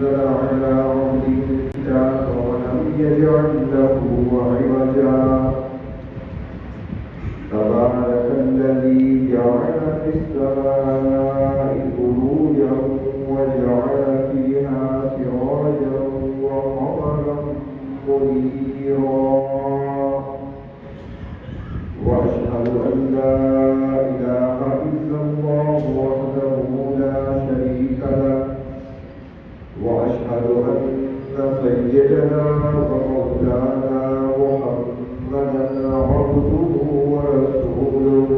أنزل على عبده الكتاب ولم يجعل له عوجا تبارك الذي جعل في السماء بروجا وجعل فيها سراجا وقمرا منيرا وأشهد أن لا إله إلا الله وحده لا شريك له وأشهد أن سيدنا ومولانا محمدا عبده ورسوله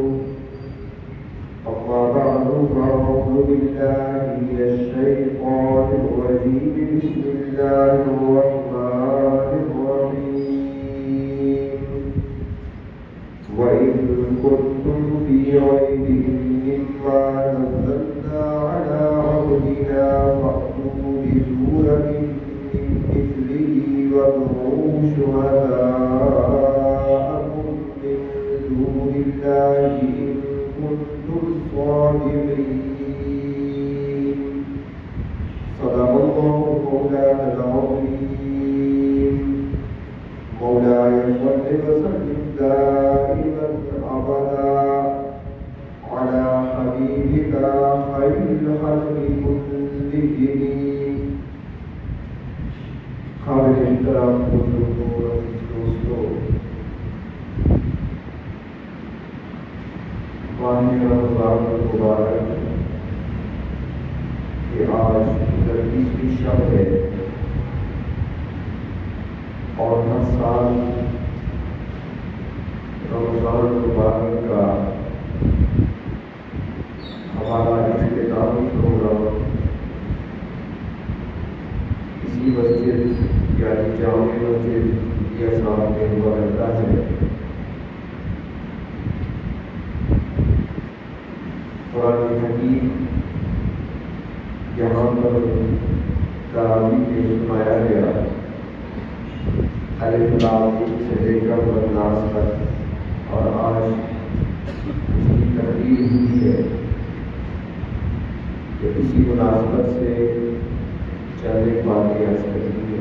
أما بعد فأعوذ بالله من الشيطان الرجيم بسم الله الرحمن الرحيم وإن كنتم في ريب مما نزلنا على عبدنا فأتوا بسورة من مثله وادعوا شهداءكم من دون الله إن كنتم صادقين صدق الله مولانا العظيم مولاي صل وسلم دائما أبدا على حبيبك خير الخلق كلهم قابل احترام دوستوں ماہ رمضان المبارک کہ آج 30ویں شب ہے اور ہر سال رمضان المبارک کا ہمارا اختتامی پروگرام اسی مسجد یعنی جامع مسجد یا صاحب میں ہوا کرتا ہے. قرآن حکیم یہاں پر تراویح میں سنایا گیا الف لام سے لے کر ناس تک اور آج اس کی تقریر ہوئی ہے کہ اسی مناسبت سے چند ایک باتیں عرض کرنی ہے.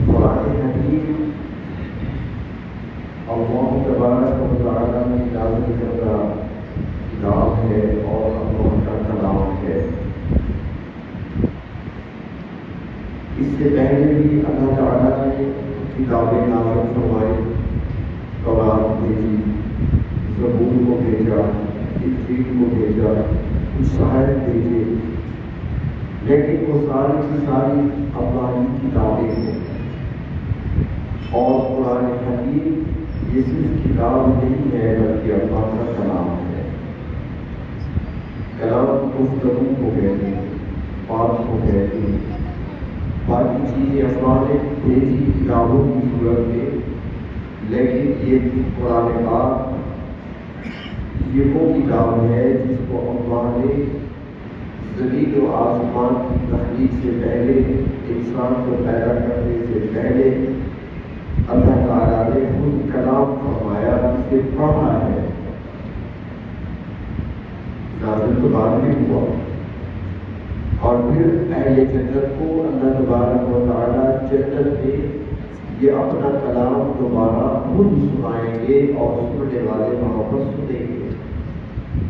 قرآن حکیم اللہ تبارک و تعالیٰ نے نازل کردہ کتاب ہے اور اللہ کا کلام ہے. اس سے پہلے بھی اللہ تعالیٰ نے کتابیں نازل فرمائی، تورات بھیجی، زبور کو بھیجا، انجیل کو بھیجا، کچھ صحائف بھیجے، لیکن وہ ساری کی ساری اللہ کی کتابیں ہیں. اور قرآن حکیم یہ صرف کتاب نہیں ہے بلکہ اللہ کا کلام ہے. کلام گفتگو کو کہتے ہیں، بات کو کہتے ہیں. باقی چیزیں اللہ نے بھیجی کتابوں کی صورت میں، لیکن یہ قرآن پاک یہ وہ کتاب ہے جس کو اللہ نے زمین و آسمان کی تخلیق سے پہلے، انسان کو پیدا کرنے سے پہلے اللہ تعالیٰ نے خود کلام فرمایا، اسے پڑھا ہے. نازل تو بعد میں ہوا اور پھر اہل جنت کو اللہ تبارک و تعالیٰ جنت میں یہ اپنا کلام دوبارہ خود سنائیں گے اور سننے والے وہاں پر سنیں گے.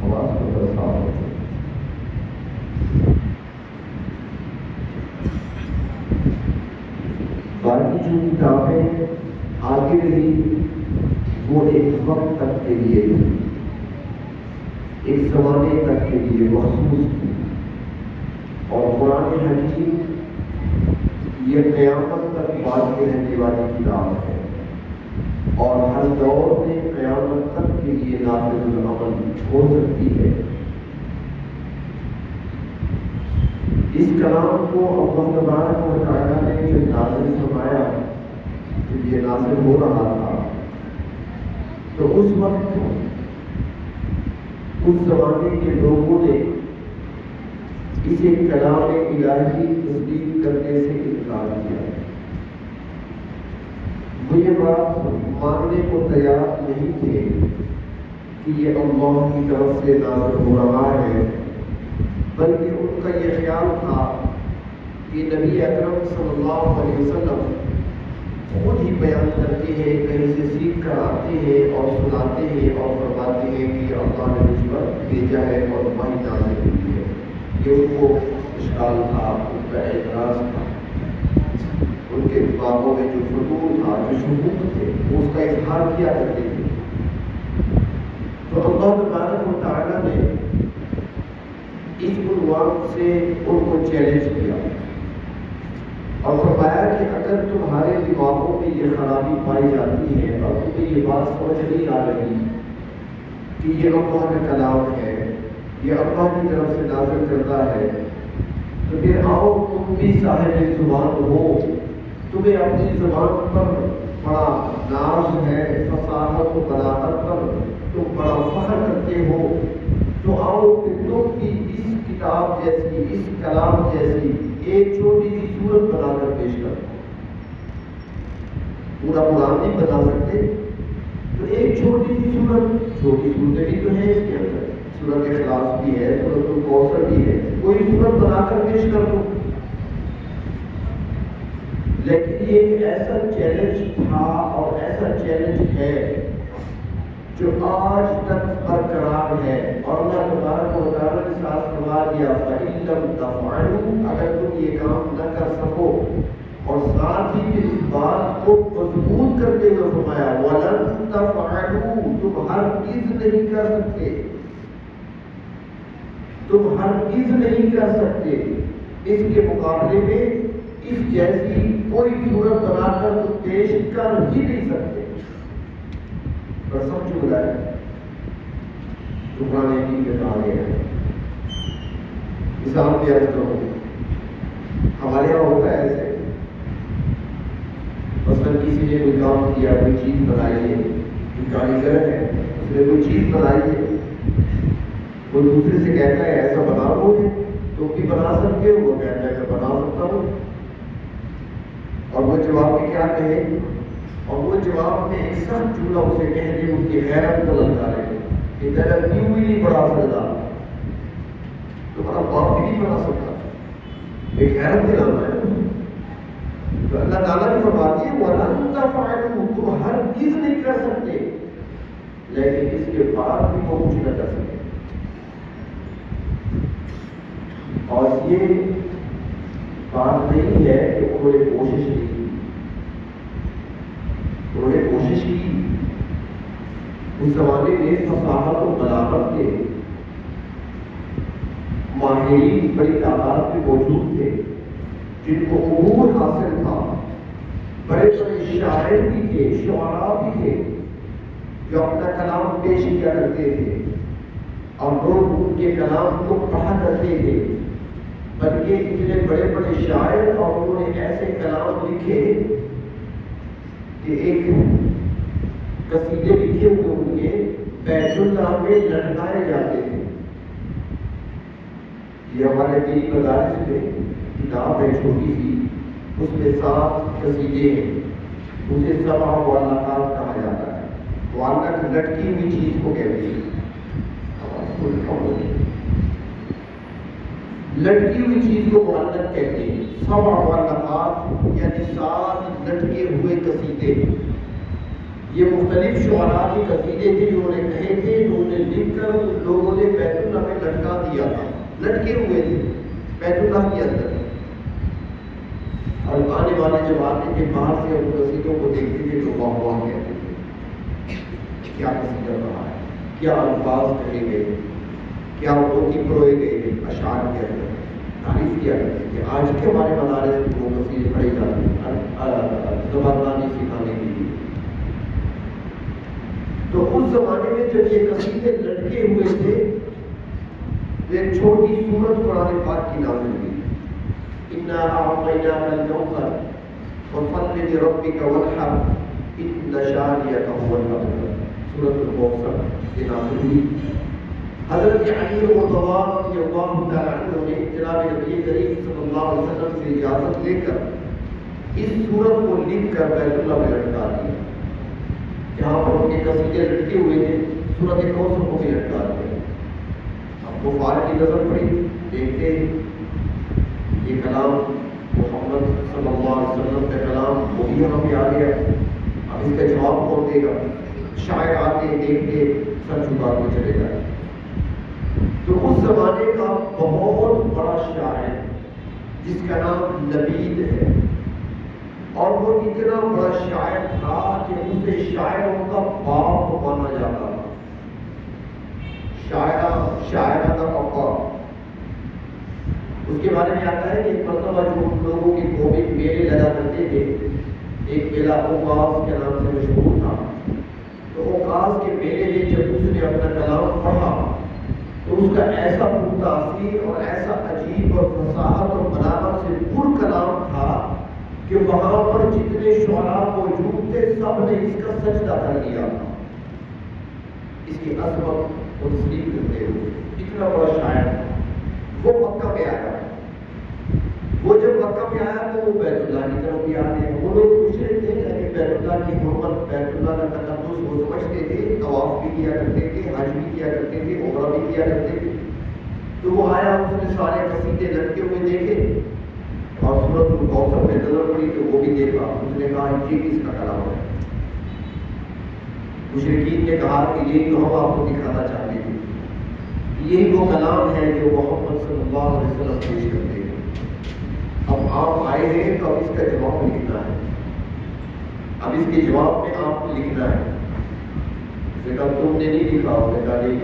آواز کو صاف ہوتی ہے. باقی جو کتابیں آگے رہی وہ ایک وقت تک کے لیے، ایک زمانے تک کے لیے مخصوص تھی. اور قرآن حکیم یہ قیامت تک باقی رہنے والی کتاب ہے اور ہر دور میں قیامت تک کے لیے نافذ العمل ہو سکتی ہے. اس کلام کو اللہ تبارک و تعالیٰ نے جب نازل فرمایا، جب یہ نازل ہو رہا تھا تو اس وقت اس زمانے کے لوگوں نے اسے کلام الہی تسلیم کرنے سے انکار کیا. وہ یہ بات ماننے کو تیار نہیں تھے کہ یہ اللہ کی طرف سے نازل ہو رہا ہے بلکہ ان کا یہ خیال تھا کہ نبی اکرم صلی اللہ علیہ وسلم خود ہی بیان کرتے ہیں، کہیں سے سیکھ کر آتے ہیں اور سناتے ہیں اور فرماتے ہیں کہ اللہ نے مجھ پر بھیجا ہے اور وحی نازل ہوئی ہے۔ یہ ان کو اشکال تھا، ان کا اعتراض تھا، ان کے دماغوں میں جو فطور تھا، جو شکوک تھے، وہ اس کا اظہار کیا کرتے تھے۔ تو اللہ تبارک و تعالیٰ نے اس عنوان سے ان کو چیلنج کیا اور فرمایا کہ اگر تمہارے دماغوں میں یہ خرابی پائی جاتی ہے اور تمہیں یہ بات سمجھ نہیں آ رہی کہ یہ اللہ کا کلام ہے، یہ اللہ کی طرف سے نازل کرتا ہے، تو پھر آؤ تم بھی صاحب زبان ہو، تمہیں اپنی زبان پر بڑا ناز ہے، فصاحت و بلاغت پر تم بڑا فخر کرتے ہو، تو آؤ کہ تم بھی اس کتاب جیسی، اس کلام جیسی ایک چھوٹی سی صورت بنا کر پیش کرو۔ پورا قرآن نہیں بنا سکتے تو ایک چھوٹی سی صورت، چھوٹی صورتیں بھی تو ہیں اس کے اندر، سورۃ اخلاص بھی ہے، سورۃ الکوثر بھی ہے، کوئی صورت بنا کر پیش کر دو۔ لیکن یہ ایک ایسا چیلنج تھا اور ایسا چیلنج ہے جو آج تک برقرار ہے، اور اللہ تبارک و تعالیٰ نے ساتھ فرما دیا فَإِن لَّمْ تَفْعَلُوا، اگر تم یہ کام نہ کر سکو، اور ساتھ ہی پھر اس بات کو مضبوط کرتے ہوئے فرمایا وَلَن تَفْعَلُوا، تم ہرگز نہیں کر سکتے، تم ہرگز نہیں کر سکتے، اس کے مقابلے میں اس جیسی کوئی صورت بنا کر تم پیش کر ہی نہیں سکتے۔ قسم چلا ہے تو قرآن حکیم میں کہا گیا ہے۔ مثال بھی عرض کروں، ہمارے یہاں ہوتا ہے ایسے، مثلاً کسی نے کوئی کام کیا، کوئی چیز بنائی ہے، کوئی کاریگر ہے، اس نے کوئی چیز بنائی ہے، وہ دوسرے سے کہتا ہے ایسا بنا لو گے تو بھی بنا سکتے ہو، وہ کہتا ہے میں بنا سکتا ہوں، اور وہ جواب میں کیا کہے، اور وہ جواب میں ایک سخت جملہ اسے کہہ دے، اس کی غیرت کو لگتا ہے کہ تیرا کیوں ہی نہیں بڑھا سکتا، تمہارا باپ بھی نہیں بنا سکتا، ایک غیرت دلانا ہے۔ تو اللہ تعالیٰ نے فرماتی ہے وَلَن تَفْعَلُوا، تم ہرگز نہیں کر سکتے، لیکن اس کے بعد بھی وہ کچھ نہ کر سکتے۔ اور یہ بات نہیں ہے کہ انہوں نے کوشش نہیں کی، انہوں نے کوشش کی۔ اس زمانے میں فصاحت و بلاغت کے ماہرین بڑی تعداد میں موجود تھے، جن کو عبور حاصل تھا، بڑے بڑے شاعر بھی تھے، شعراء بھی تھے، جو اپنا کلام پیش کیا کرتے تھے اور لوگ ان کے کلام کو پڑھا کرتے تھے، بلکہ اتنے بڑے بڑے شاعر اور انہوں نے ایسے کلام لکھے کہ ایک قصیدے لکھے ہوئے ان کے بیت اللہ میں لٹکائے جاتے تھے۔ یہ ہمارے دینی مدارس میں کتاب ہے چھوٹی سی، اس میں 7 قصیدے ہیں، اسے 7 معلقات کہا جاتا ہے۔ معلق لٹکی ہوئی چیز کو کہتے ہیں، لٹکی ہوئی چیز کو معلق کہتے ہیں۔ 7 معلقات یعنی 7 لٹکے ہوئے قصیدے، یہ مختلف شعراء کے قصیدے تھے جو انہوں نے کہے تھے، جو انہیں لکھ کر لوگوں نے بیت اللہ میں لٹکا دیا تھا، لٹکے ہوئے تھے بیت اللہ کے اندر۔ اور آنے والے زمانے کے باہر سے ان قصیدوں کو دیکھتے تھے تو واہ واہ کہتے تھے، کیا قصیدہ رہا ہے، کیا الفاظ کہے گئے، کیا ان کی پروئے گئے اشعار کے اندر تعریف کیا کرتے تھے۔ آج کے ہمارے مدارس میں وہ قصیدے پڑھے جاتے ہیں زبردانی سکھانے کے لیے۔ تو اس زمانے میں جب یہ قصیدے لٹکے ہوئے تھے، ایک چھوٹی سورت قرآن پاک کی نازل ہوئی، اِنَّا أَعْطَيْنَاكَ الْكَوْثَرَ فَصَلِّ لِرَبِّكَ وَانْحَرْ إِنَّ شَانِئَكَ هُوَ الْأَبْتَرُ، سورۃ الکوثر یہ نازل ہوئی۔ حضرت علی رضی اللہ تعالیٰ عنہ نے جناب نبی کریم صلی اللہ علیہ وسلم سے اجازت لے کر اس سورت کو لکھ کر بیت اللہ میں لٹکا دیا، جہاں پر ان کے قصیدے لٹکے ہوئے تھے، سورۃ کوثر کو بھی لٹکا دیا۔ وہ فارغ کی نظر پڑی، دیکھتے یہ کلام محمد صلی اللہ علیہ وسلم کا کلام وہی یہاں پہ آ گیا، اب اس کا جواب کون دے گا؟ شاعر آتے دیکھتے سر جھکا کے چلے گئے۔ تو اس زمانے کا بہت بڑا شاعر جس کا نام لبید ہے، اور وہ اتنا بڑا شاعر تھا کہ اسے شاعروں کا باپ مانا جاتا تھا، شاعرہ کا پاپا۔ اس کے بارے میں آتا ہے کہ ایک مرتبہ جو لوگوں کے کووڈ میلے لگا کرتے تھے، ایک میلہ اوقاف کے نام سے مشہور تھا، تو اوقاف کے میلے میں جب اس نے اپنا کلام پڑھا تو اس کا ایسا تاثیر اور ایسا عجیب اور فصاحت اور بلاغت سے پر کلام تھا کہ وہاں پر جتنے شعراء موجود تھے سب نے اس کا سجدہ کر لیا، اس کی عظمت اور تصدیق کرتے ہوئے۔ اتنا بڑا شاعر تھا۔ وہ مکہ میں آیا، وہ جب مکہ میں آیا تو وہ بیت اللہ کی طرف بھی آتے ہیں۔ وہ لوگ پوچھ رہے تھے کہ بیت اللہ کی حرمت، بیت اللہ کا تقدس وہ سمجھتے تھے، طواف بھی کیا کرتے تھے، حج بھی کیا کرتے تھے، عمرہ بھی کیا کرتے تھے۔ تو وہ آیا، اس نے سارے قصیدے لٹکے ہوئے دیکھے اور سورۃ الکوثر میں نظر پڑی تو وہ بھی دیکھا۔ اس نے کہا یہ کس کا کلام ہے؟ مشرکین نے کہا کہ یہی تو ہم آپ کو دکھانا چاہتے تھے، یہی وہ کلام ہے جو محمد صلی اللہ علیہ وسلم پیش کرتے ہیں۔ اب آپ آئے ہیں تو اب اس کا جواب لکھنا ہے، اب اس کے جواب میں آپ کو لکھنا ہے۔ لیکن تم نے نہیں لکھا، ہو کہا نہیں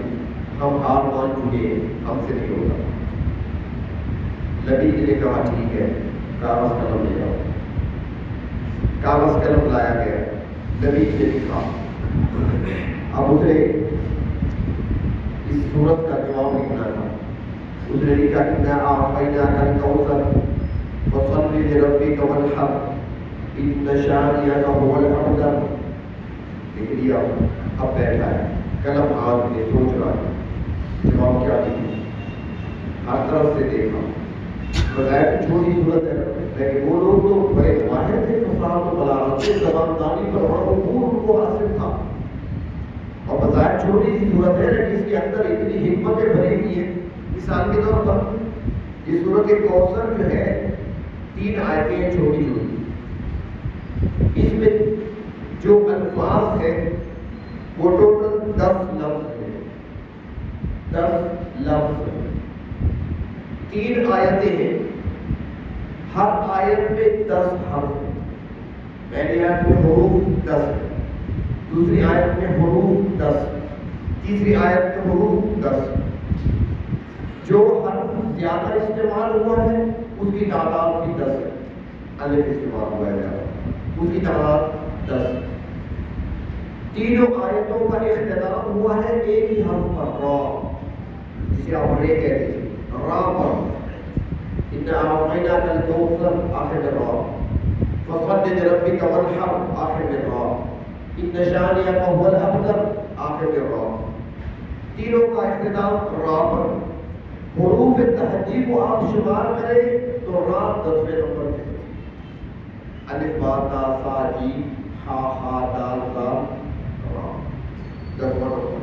ہم ہار مان چکے ہیں، ہم سے نہیں ہوگا۔ لبید نے کہا ٹھیک ہے، کاغذ قلم لے آؤ۔ کاغذ قلم لایا گیا، لبید نے لکھا۔ اب اسے اس صورت کا جواب لکھنا تھا۔ اس نے لکھا اِنَّا أَعْطَيْنَاكَ الْكَوْثَرَ فَصَلِّ لِرَبِّكَ وَانْحَرْ إِنَّ شَانِئَكَ هُوَ الْأَبْتَرُ۔ لکھ دیا، اب بیٹھا ہے، قلم ہاتھ میں، سوچ رہا ہے جواب کیا لکھوں۔ ہر طرف سے دیکھا، بغیر چھوٹی صورت ہے، لیکن وہ لوگ تو بڑے ماہر تھے فصاحت و بلاغت سے، زبان دانی پر بڑا عبور ان کو حاصل تھا، اور بظاہر چھوٹی سی صورت ہے لیکن اس کے اندر اتنی حکمتیں بھری ہوئی ہیں۔ مثال کے طور پر یہ سورۃ کوثر جو ہے 3 آیتیں ہیں چھوٹی چھوٹی، اس میں جو الفاظ ہیں وہ ٹوٹل 10 لفظ ہیں، 10 لفظ ہیں، 3 آیتیں ہیں، ہر آیت میں 10 حرف ہیں۔ پہلی آیت میں حروف 10 ہیں، دوسری آیت میں حروف 10، تیسری آیت میں حروف 10۔ جو حرف زیادہ استعمال ہوا ہے اس کی تعداد بھی 10 ہے۔ الف استعمال ہوا ہے، اس کی تعداد 10۔ تینوں آیتوں کا اختتام ہوا ہے ایک ہی حرف پر، را، جسے آپ رے کہتے ہیں، را پر۔ اِنَّا أَعْطَيْنَاكَ الْكَوْثَرَ آخر میں را، فَصَلِّ لِرَبِّكَ وَانْحَرْ آخر میں را، اِنَّ شَانِئَكَ هُوَ الْأَبْتَرُ آخر میں را۔ تینوں کا اختتام را پر۔ حروف تہجی کو آپ شمار کریں تو را 10ویں نمبر پہ، الف با تا سا جیم ہا ہا دال تا را 10واں نمبر۔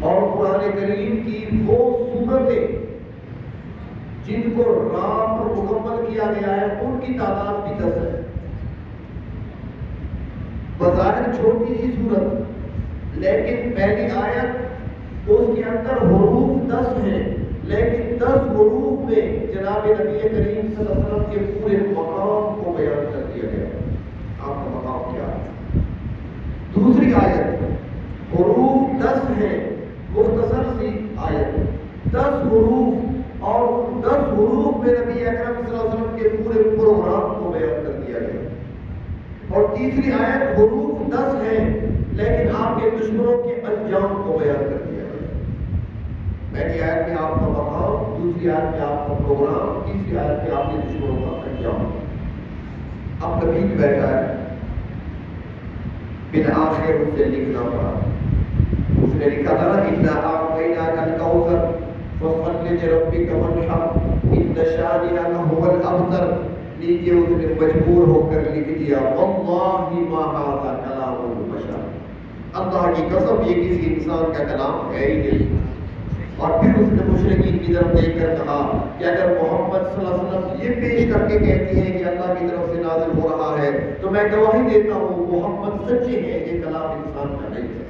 اور قرآن کریم کی وہ سورتیں جن کو را پر مکمل کیا گیا ہے ان کی تعداد بھی 10 ہے۔ بظاہر چھوٹی سی صورت لیکن پہلی آیت اس کے اندر حروف 10 ہیں، لیکن 10 حروف میں جناب نبی کریم صلی اللہ علیہ وسلم کے پورے مقام کو بیان کر دیا گیا۔ آپ کا مقام کیا ہے؟ دوسری آیت حروف 10 ہیں، مختصر سی آیت، 10 حروف، اور 10 حروف میں نبی اکرم صلی اللہ علیہ وسلم کے پورے پروگرام کو بیان کر دیا گیا۔ اور تیسری آیت حروف 10 ہیں لیکن آپ کے دشمنوں کے انجام کو بیان کر دیا گیا۔ پہلی آیت میں آپ کا مقام، دوسری آیت میں آپ کا پروگرام، تیسری آیت میں آپ کے دشمنوں کا انجام۔ اب نبی بیٹھا ہے، بالآخر اس سے لکھنا پڑا۔ اس نے لکھا تھا اِنَّا أَعْطَيْنَاكَ الْكَوْثَرَ فَصَلِّ لِرَبِّكَ وَانْحَرْ إِنَّ شَانِئَكَ هُوَ الْأَبْتَرُ۔ لیجیے اس نے مجبور ہو کر لکھ دیا وَاللَّهِ مَا هَذَا كَلَامُ الْبَشَرِ، اللہ کی قسم یہ کسی انسان کا کلام ہے ہی نہیں۔ اور پھر اس نے مشرکین کی طرف دیکھ کر کہا کہ اگر محمد صلی اللہ علیہ وسلم یہ پیش کر کے کہتی ہیں کہ اللہ کی طرف سے نازل ہو رہا ہے تو میں گواہی دیتا ہوں محمد سچے ہیں، یہ کلام انسان کا نہیں ہے۔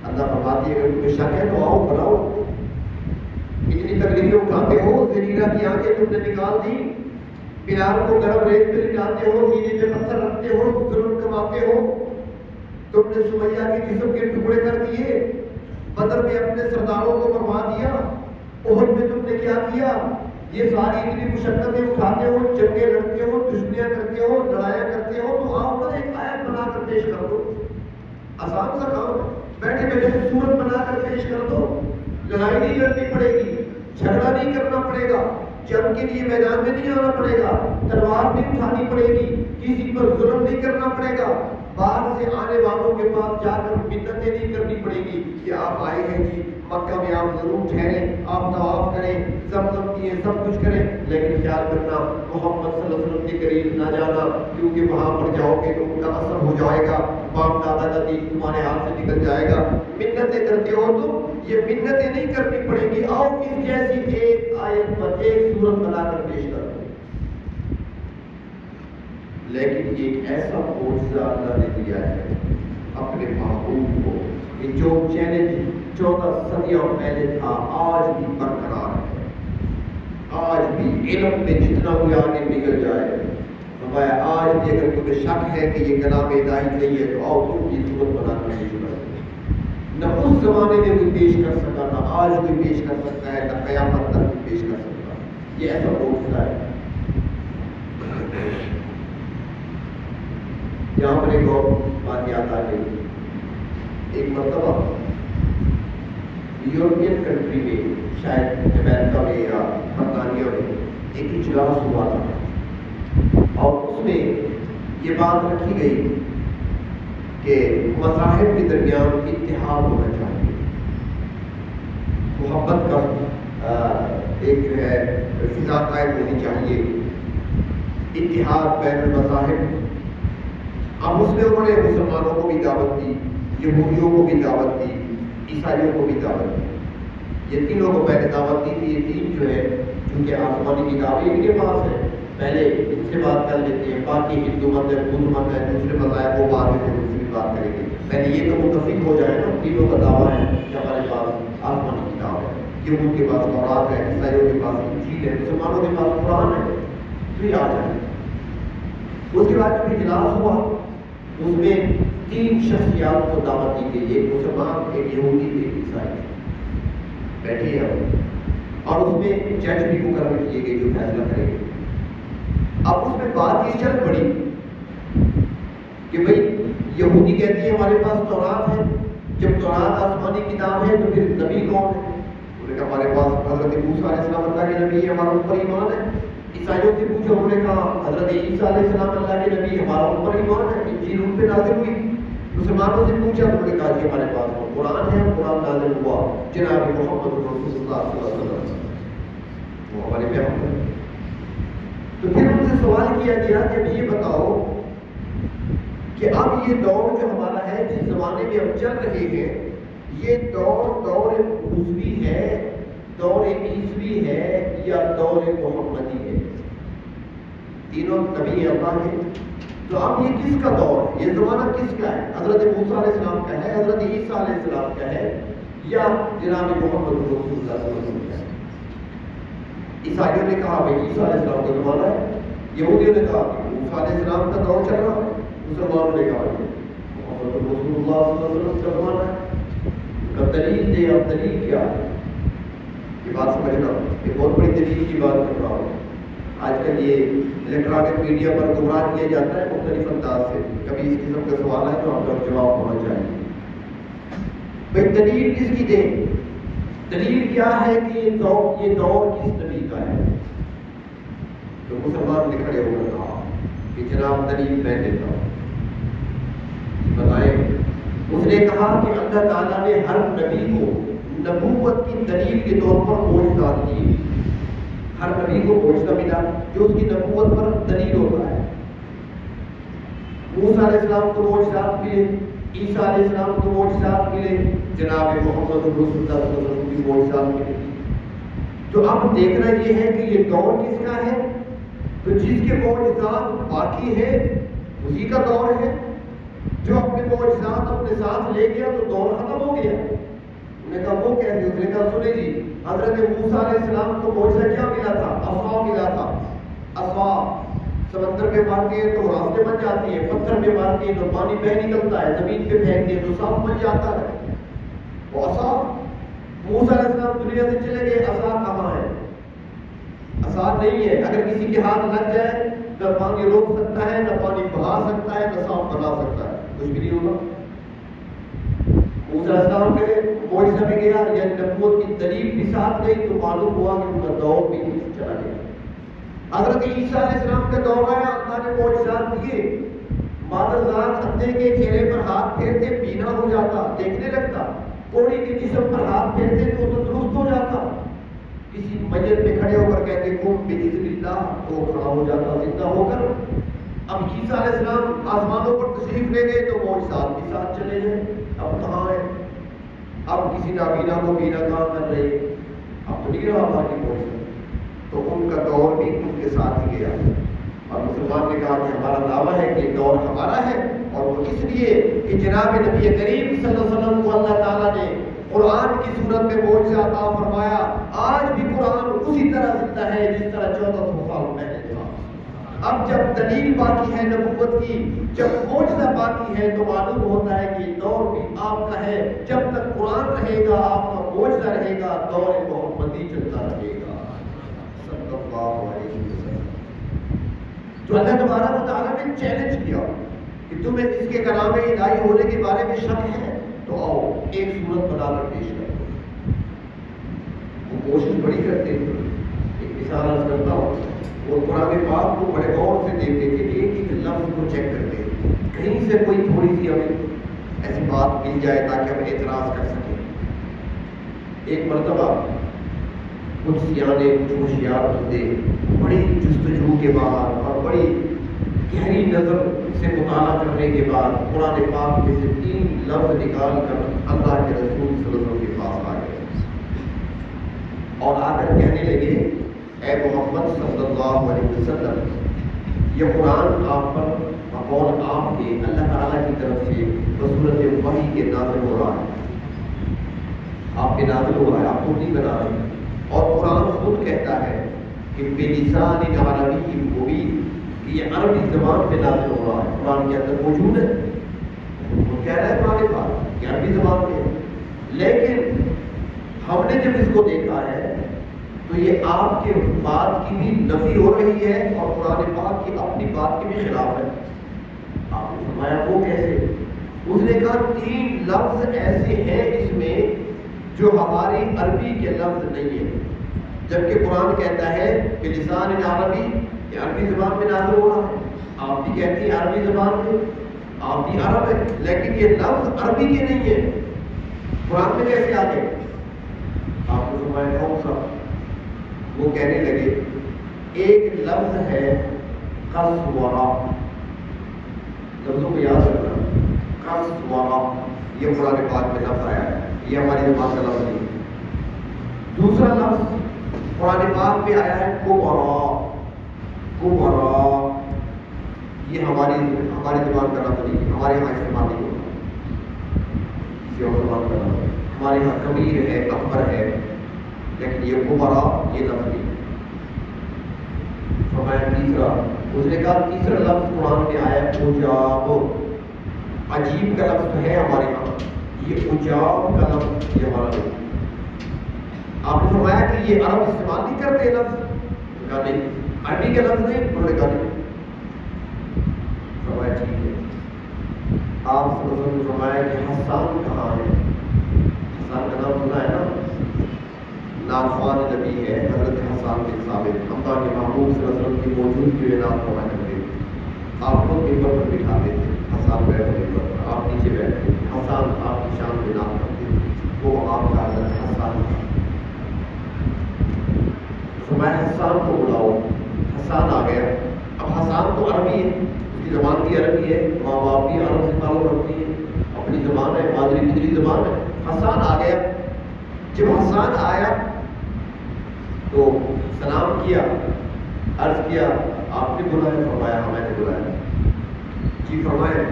اللہ فرماتی ہے اگر تمہیں شک ہے تو آؤ بناؤ، اتنی تکلیفیں اٹھاتے ہو، زنیرہ کی آنکھیں تم نے نکال دی، بلال کو گرم ریت پہ لٹاتے ہو، سینے پہ پتھر رکھتے ہو، ظلم کماتے ہو، تم نے سمیہ کے جسم کے ٹکڑے کر دیے، بدر میں اپنے سرداروں کو مروا دیا، احد میں تم نے کیا کیا، یہ ساری اتنی مشقتیں اٹھاتے ہو، جنگیں لڑتے ہو، دشمنیاں کرتے ہو، لڑائیاں کرتے ہو، تو آؤ پر ایک آیت بنا کر پیش کر دو، آسان سا کام ہے، بیٹھے بیٹھے سورت بنا کر پیش کر دو، لڑائی نہیں لڑنی پڑے گی، جھگڑا نہیں کرنا پڑے گا، جنگ کے لیے میدان میں نہیں آنا پڑے گا، تلوار نہیں اٹھانی پڑے گی، کسی پر ظلم نہیں کرنا پڑے گا، باہر سے آنے والوں کے پاس جا کر منتیں نہیں کرنی پڑے گی کہ آپ آئے ہیں جی مکہ میں آپ ضرور ٹھہریں، آپ طواف کریں، زمزم پیئیں، سب کچھ کریں، لیکن خیال کرنا محمد صلی اللہ علیہ وسلم کے قریب نہ جانا، کیونکہ وہاں پر جاؤ گے تو ان کا اثر ہو جائے گا، باپ دادا کا دین تمہارے ہاتھ سے نکل جائے گا، منتیں کرتے ہو تو یہ منتیں نہیں کرنی پڑیں گی، آؤ اس جیسی ایک آیت پر ایک سورت بنا کر پیش کر دو۔ لیکن ایک ایسا معجزہ اللہ نے دیا ہے اپنے محبوب کو کہ جو چیلنج 14 صدیوں پہلے تھا آج بھی برقرار ہے، آج بھی علم میں جتنا کوئی آگے نکل جائے، فرمایا آج بھی اگر تمہیں شک ہے کہ یہ کلام الہی نہیں ہے تو آؤ تم یہ صورت بنا کر پیش کر دو۔ نہ اس زمانے میں کوئی پیش کر سکا، نہ آج کوئی پیش کر سکتا ہے، نہ قیامت تک کوئی پیش کر سکتا ہے، یہ ایسا معجزہ ہے۔ یہاں پر ایک اور بات یاد آ گئی، ایک مرتبہ یورپین کنٹری میں، شاید امریکہ میں یا برطانیہ میں ایک اجلاس ہوا تھا، اور اس میں یہ بات رکھی گئی کہ مذاہب کے درمیان اتحاد ہونا چاہیے، محبت کا ایک جو ہے فضا قائم ہونی چاہیے، اتحاد بین المذاہب۔ اب اس میں انہوں نے مسلمانوں کو بھی دعوت دی، یہودیوں کو بھی دعوت دی، عیسائیوں کو بھی دعوت دی، یہ تینوں کو پہلے دعوت دی تھی۔ یہ تین جو ہے چونکہ آسمانی کتابیں ان کے پاس ہے، پہلے ان سے بات کر لیتے ہیں، باقی ہندو مت ہے، بدھ مت ہے، دوسرے مذاہب وہ بعد میں ان سے بھی بات کریں گے، پہلے یہ تو متفق ہو جائے نا، تینوں کا دعویٰ ہے کہ ہمارے پاس آسمانی کتاب ہے، یہود کے پاس تورات ہے، عیسائیوں کے پاس انجیل ہے، مسلمانوں کے پاس قرآن ہے، تو یہ آ جائے۔ اس کے بعد جب اجلاس ہوا اس میں 3 شخصیات کو دعوت دی گئی، ایک مسلمان، ایک یہودی، ایک عیسائی، بیٹھی ہے، اور اس میں جج بھی مقرر کیے گئے جو فیصلہ کریں گے۔ اب اس میں بات یہ چل پڑی کہ بھئی یہودی کہتی ہے ہمارے پاس تورات ہے، جب تورات آسمانی کتاب ہے تو پھر نبی کون ہے؟ انہوں نے کہا ہمارے پاس حضرت موسیٰ علیہ السلام اللہ کے نبی ہے، ہمارا ان پر ایمان ہے۔ عیسائیوں سے پوچھا، انہوں نے کہا حضرت عیسیٰ علیہ السلام اللہ کے نبی، ہمارا ان پر ایمان ہے، انجیل ان پہ نازل ہوئی۔ مسلمانوں سے پوچھا، انہوں نے کہا جی ہمارے پاس قرآن ہے، قرآن نازل ہوا جناب محمد رسول اللہ صلی اللہ علیہ وسلم، وہ ہمارے پیغمبر ہیں۔ تو پھر ان سے سوال کیا گیا کہ یہ بتاؤ کہ اب یہ دور جو ہمارا ہے، جس زمانے میں ہم چل رہے ہیں، یہ دور موسوی ہے، دور عیسوی ہے یا دور محمدی ہے؟ تینوں نبی اللہ کے، تو اب یہ کس کا دور ہے؟ یہ زمانہ کس کا ہے؟ حضرت موسیٰ علیہ السلام کا ہے، حضرت عیسیٰ علیہ السلام کا ہے، یا جناب محمد رسول اللہ صلی اللہ علیہ وسلم کا ہے؟ عیسائیوں نے کہا بھائی عیسیٰ علیہ السلام کا زمانہ ہے، یہودیوں نے کہا کہ موسیٰ علیہ السلام کا دور چل رہا ہے، مسلمانوں نے کہا کہ محمد رسول اللہ صلی اللہ علیہ وسلم کا زمانہ ہے۔ اب دلیل دے، اب دلیل کیا ہے؟ یہ بات سمجھنا، یہ بہت بڑی دلیل کی بات کر رہا ہوں۔ آج کل یہ الیکٹرانک میڈیا پر گمراہ کیا جاتا ہے مختلف انداز سے، کبھی اس قسم کا سوال ہے تو آپ کا جواب ہونا چاہیے۔ بھائی دلیل کس کی دیں؟ دلیل کیا ہے کہ یہ دور کس نبی کا ہے؟ تو مسلمان نے کھڑے ہو کر کہا کہ جناب دلیل میں دیتا ہوں، بتائیں۔ اس نے کہا کہ اللہ تعالیٰ نے ہر نبی کو نبوت کی دلیل کے طور پر معجزات دیے، ہر نبی کو معجزہ ملا جو اس کی نبوت پر دلیل ہوتا ہے۔ موسیٰ علیہ السلام کو معجزات ملے، عیسیٰ علیہ السلام کو معجزات ملے، جناب محمد رسول اللہ صلی اللہ علیہ وسلم کی معجزات ملے. تو اب دیکھنا یہ ہے کہ یہ دور کس کا ہے؟ تو جس کے معجزات باقی ہے اسی کا دور ہے. جو اپنے معجزات اپنے ساتھ لے گیا تو دور ختم ہو گیا. انہوں نے کہا وہ کیسے؟ اس نے کہا سنیں جی، حضرت موسیٰ علیہ السلام کو معجزہ کیا ملا تھا؟ عصا ملا تھا. عصا سمندر پہ مارتی ہے تو راستے بن جاتی ہے، پتھر پہ مارتی ہے تو پانی بہہ نکلتا ہے، زمین پہ پھینکتی ہے تو صاف بن جاتا ہے. وہ عصا. موسیٰ علیہ السلام دنیا سے چلے گئے، عصا کہاں ہے؟ عصا نہیں ہے. اگر کسی کے ہاتھ لگ جائے نہ پانی روک سکتا ہے، نہ پانی بہا سکتا ہے، نہ صاف بنا سکتا ہے. کچھ بھی نہیں ہوگا. موسیٰ علیہ السلام کے معجزہ بھی گیا، یا نبوت کی دلیل بھی ساتھ گئی تو معلوم ہوا کہ ان کا دور بھی چلا گیا. حضرت عیسیٰ علیہ السلام کا دور آیا، اللہ نے معجزات دیے. مادرزاد اندھے کے چہرے پر ہاتھ پھیرتے بینا ہو جاتا، دیکھنے لگتا. کوڑی کے جسم پر ہاتھ پھیرتے تو درست ہو جاتا. کسی میت پہ کھڑے ہو کر کہتے قم بإذن اللہ تو کھڑا ہو جاتا زندہ ہو کر. اب عیسیٰ علیہ السلام آسمانوں پر تشریف لے گئے تو معجزات بھی ساتھ چلے گئے. اب کہاں ہے؟ اب کسی نابینا کو بینا کہاں کر رہے؟ اب تو نہیں رہا باقی معجزہ. تو ان کا دور بھی ان کے ساتھ ہی گیا. اور مسلمان نے کہا کہ ہمارا دعویٰ ہے کہ دور ہمارا ہے، اور وہ اس لیے کہ جناب نبی کریم صلی اللہ علیہ وسلم کو اللہ تعالیٰ نے قرآن کی صورت میں معجزہ عطا فرمایا. آج بھی قرآن اسی طرح زندہ ہے جس طرح 1400 سال پہلے تھا. اب جب دلیل باقی ہے نبوت کی، جب معجزہ باقی ہے تو معلوم ہوتا ہے کہ دور بھی آپ کا ہے. جب تک قرآن رہے گا، آپ کا معجزہ رہے گا، دور محمدی چلتا رہے گا صلی اللہ علیہ وسلم. تو اللہ تبارک و تعالیٰ نے چیلنج کیا کہ تمہیں اس کے کلام الہی ہونے کے بارے میں شک ہے تو آؤ ایک صورت بنا کر پیش کرو. وہ کوشش بڑی کرتے ہیں. ایک مثال عرض کرتا ہوں. وہ قرآن پاک کو بڑے غور سے دیکھتے تھے کہ ایک ایک لفظ کو چیک کرتے ہیں، کہیں سے کوئی تھوڑی سی ہمیں ایسی بات مل جائے تاکہ ہم اعتراض کر سکیں. ایک مرتبہ کچھ سیانے، کچھ ہوشیار بندے بڑی جستجو کے بعد اور بڑی گہری نظر سے مطالعہ کرنے کے بعد قرآن پاک میں سے 3 لفظ نکال کر اللہ کے رسول صلی اللہ علیہ وسلم کے پاس آ گئے اور آ کر کہنے لگے اے محمد صلی اللہ علیہ وسلم، یہ قرآن آپ پر بقول آپ کے اللہ تعالیٰ کی طرف سے بصورت وحی کے نازل ہو رہا ہے. آپ کے نازل ہو رہا ہے، آپ خود نہیں بنا رہے. اور قرآن خود کہتا ہے کہ بلسان عربی مبین، کہ یہ عربی زبان پہ نازل ہو رہا ہے. قرآن کے اندر موجود ہے، وہ کہہ رہا ہے قرآن پاک کہ عربی زبان پہ ہے. لیکن ہم نے جب اس کو دیکھا ہے تو یہ آپ کے بات کی بھی نفی ہو رہی ہے اور قرآن پاک کی اپنی بات کے بھی خلاف ہے. آپ نے فرمایا وہ کیسے؟ اس نے کہا 3 لفظ ایسے ہیں اس میں جو ہماری عربی کے لفظ نہیں ہیں، جبکہ قرآن کہتا ہے کہ لسان عربی، کہ عربی زبان میں نازل ہو رہا ہے. آپ بھی کہتی ہیں عربی زبان میں، آپ بھی عرب ہے، لیکن یہ لفظ عربی کے نہیں ہے. قرآن میں کیسے آ گئے؟ آپ کو فرمایا کون سا؟ وہ کہنے لگے ایک لفظ ہے قصورا. لفظوں کو یاد رکھنا، قصورا یہ قرآن پاک میں لفظ آیا ہے، یہ ہماری زبان کا لفظ نہیں. دوسرا لفظ قرآن پاک میں آیا ہے کبرا. کبرا یہ ہماری زبان کا لفظ نہیں، ہمارے یہاں استعمال نہیں ہوتا، کسی اور زبان کا لفظ. ہمارے یہاں کبیر ہے، اکبر ہے، لیکن یہ کبرا یہ لفظ نہیں. فرمایا تیسرا، اس نے کہا تیسرا لفظ قرآن میں آیا ہے عجاب. عجیب کا لفظ ہے ہمارے یہاں، یہ عجاب کا لفظ یہ ہمارا نہیں. آپ نے فرمایا کہ یہ عرب استعمال نہیں کرتے لفظ؟ کہا نہیں. عربی کا لفظ نہیں؟ انہوں نے کہا نہیں. فرمایا ٹھیک ہے. آپ صلی اللہ علیہ وسلم نے فرمایا کہ حسان کہاں ہے؟ حسان کا نام سنا ہے نا، ناخوان نبی ہے حضرت حسان بن ثابت. اللہ کے محبوب صلی اللہ علیہ وسلم کی موجودگی میں نام فرمایا کرتے تھے. آپ کو ممبر پر بٹھاتے تھے، حسان بیٹھتے پر آپ نیچے بیٹھتے تھے. حسان آپ کی شان میں نام کرتے تھے، وہ آپ کا حضرت حسان تھا. فرمایا حسان کو بلاؤ. حسان آ گیا. اب حسان تو عربی ہے، اس کی زبان بھی عربی ہے، ماں باپ بھی عرب سے تعلق رکھتی ہے، اپنے مادری پدری زبان ہے. حسان آ گیا. جب حسان آیا تو سلام کیا, عرض کیا آپ نے بلایا؟ فرمایا ہاں میں نے بلایا. جی فرمایا.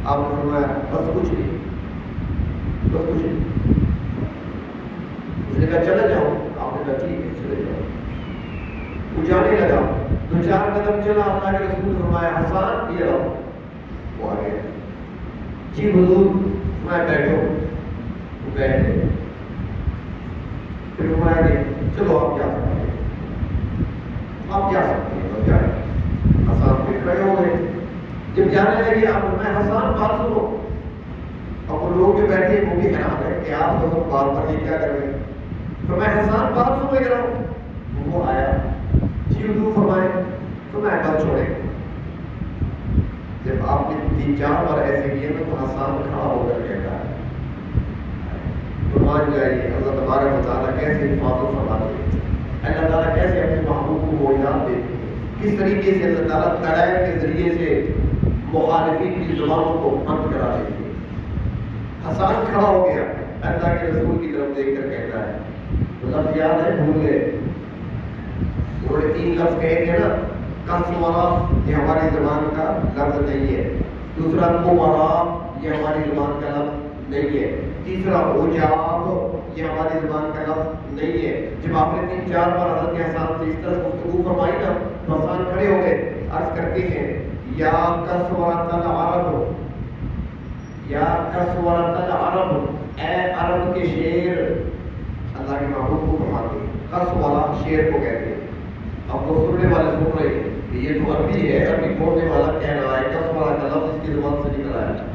آپ نے فرمایا بس کچھ نہیں, بس کچھ نہیں. اس نے کہا چلا جاؤ. آپ نے کہا ٹھیک ہے چلے جاؤ. وہ جانے لگا. 2-4 قدم چلا, اللہ کے رسول نے فرمایا حسان یہ رہو. وہ آ گیا. جی حضور میں بیٹھو. وہ بیٹھ گئے. پھر فرمایا کہ چلو آپ کیا سکتے ہیں, آپ کیا سکتے ہیں, کیا حسان پھر کھڑے ہو گئے. جب جانے لگے آپ میں حسان بات سنو. اب وہ لوگ جو بیٹھے وہ بھی حیران ہے کہ آپ لوگ بات پر یہ کیا کر رہے ہیں. تو میں حسان بات سنو گا. وہ آیا. جی حضور فرمائے. تو میں بات چھوڑے. جب آپ نے 3-4 بار ایسے کیے نا تو حسان کھڑا ہو کر کہتا ہے تو مان جائیے اللہ تبارک و تعالیٰ کیسے حفاظت فرماتے ہیں, اللہ تعالیٰ کیسے اپنے محبوب کو معجزات دیتے ہیں, کس طریقے سے اللہ تعالیٰ تڑائب کے ذریعے سے مخالفین کی زبانوں کو بند کرا دیتے ہیں. حسان کھڑا ہو گیا, اللہ کے رسول کی طرف دیکھ کر کہتا ہے تو لفظ یاد ہے بھول گئے. انہوں نے 3 لفظ کہے تھے نا, کسورا یہ ہماری زبان کا لفظ نہیں ہے, دوسرا کمرا یہ ہماری زبان کا لفظ نہیں ہے, تیسرا عجاب یہ ہماری زبان کا لفظ نہیں ہے. جب آپ نے 3-4 بار حضرت حسان سے اس طرح گفتگو فرمائی نا تو حسان کھڑے ہو گئے. عرض کرتے ہیں یا کسورۃ العرب, یا کسورۃ العرب, اے عرب کے شیر. اللہ کے محبوب کو فرماتے ہیں کسورا شیر کو کہتے ہیں. اب وہ سننے والے سن رہے ہیں کہ یہ تو عربی ہے, عربی بولنے والا کہہ رہا ہے کسورا کا لفظ اس کی زبان سے نکلا ہے.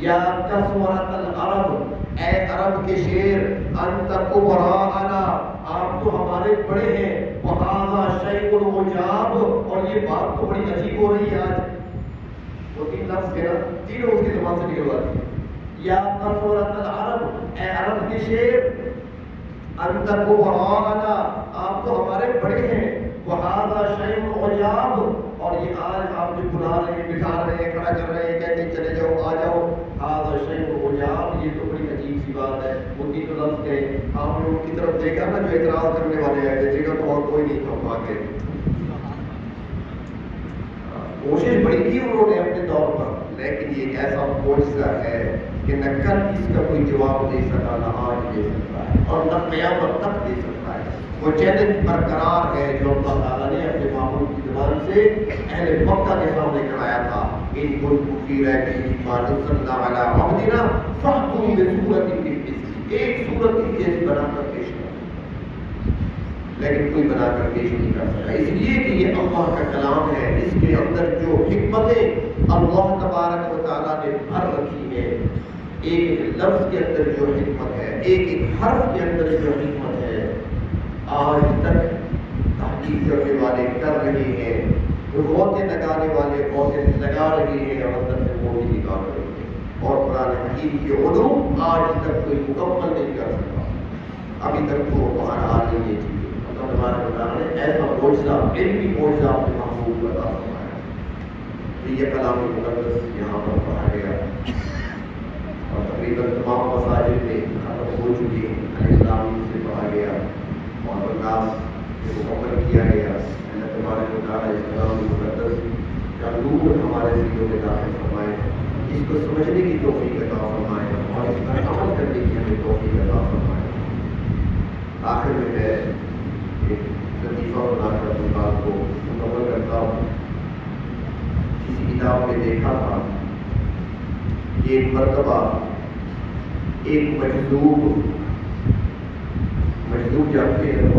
یا کسورۃ العرب, اے عرب کے شیر, انت کبراءنا, آپ تو ہمارے بڑے ہیں. وہذا شیء عجاب, اور یہ بات تو بڑی عجیب ہو رہی ہے آج. وہ 3 لفظ ہے نا, تینوں اس کی زبان سے نکلواتے ہیں. یا کسورۃ العرب, اے عرب کے شیر, انت کبراءنا, آپ تو ہمارے بڑے ہیں. وہذا شیء عجاب, اور یہ آج آپ جو بلا رہے ہیں, بٹھا رہے ہیں, کھڑا کر رہے ہیں, کہتے ہیں چلے جاؤ آ جاؤ, ھذا شیء عجاب, یہ تو بڑی عجیب سی بات ہے. وہ 3 لفظ ہے. آپ نے ان کی طرف دیکھا نا جو اعتراض کرنے والے آئے تھے, دیکھا تو اور کوئی نہیں تھا وہاں کے. کوشش بڑی کی انہوں نے اپنے دور پر, لیکن یہ ایک ایسا معجزہ ہے کہ نہ کل اس کا کوئی جواب دے سکا, نہ آج دے سکتا ہے, اور نہ قیامت تک دے سکتا ہے. وہ چیلنج برقرار ہے جو اللہ تعالیٰ نے اپنے معبود کی زبان سے اہل مکہ کے سامنے کرایا تھا. ان کنتم فی ریب مما نزلنا علی عبدنا فأتوا بسورۃ من مثلہ, ایک سورت کی جیسی بنا کر پیش کرو, لیکن کوئی بنا کر پیش نہیں کر سکتا. اس لیے کہ یہ اللہ کا کلام ہے, اس کے اندر جو حکمتیں اللہ تبارک و تعالیٰ نے بھر رکھی ہے, ایک لفظ کے اندر جو حکمت ہے, ایک حرف کے اندر جو حکمت ہے, آج تک تحقیق کرنے والے کر رہے ہیں, غوطے لگانے والے غوطے لگا رہے ہیں, اور اندر سے وہ بھی نکال رہے ہیں. اور قرآن حکیم کے علوم آج تک کوئی مکمل نہیں کر سکا. ابھی تک تو باہر آ رہی ہے چیزیں. اللہ تبارک و تعالیٰ نے ایسا معجزہ, علمی معجزہ اپنے محبوب کو عطا فرمایا. یہ کلام مقدس یہاں پر پڑھا گیا, اور تقریباً تمام مساجد میں ختم ہو چکی ہیں. الاسلامی سے پڑھا گیا اور الناس سے مکمل کیا گیا. اللہ تبارک و تعالیٰ اس کلام مقدس کا نور ہمارے سینوں میں داخل فرمائے, اس کو سمجھنے کی توفیق عطا فرمائے, اور اس پر عمل کرنے کی ہمیں توفیق عطا فرمائے. آخر میں میں ایک لطیفہ بنا کر اپنی بات کو مکمل کرتا ہوں. کسی کتاب میں دیکھا تھا کہ ایک مرتبہ ایک مجذوب جانتے ہیں,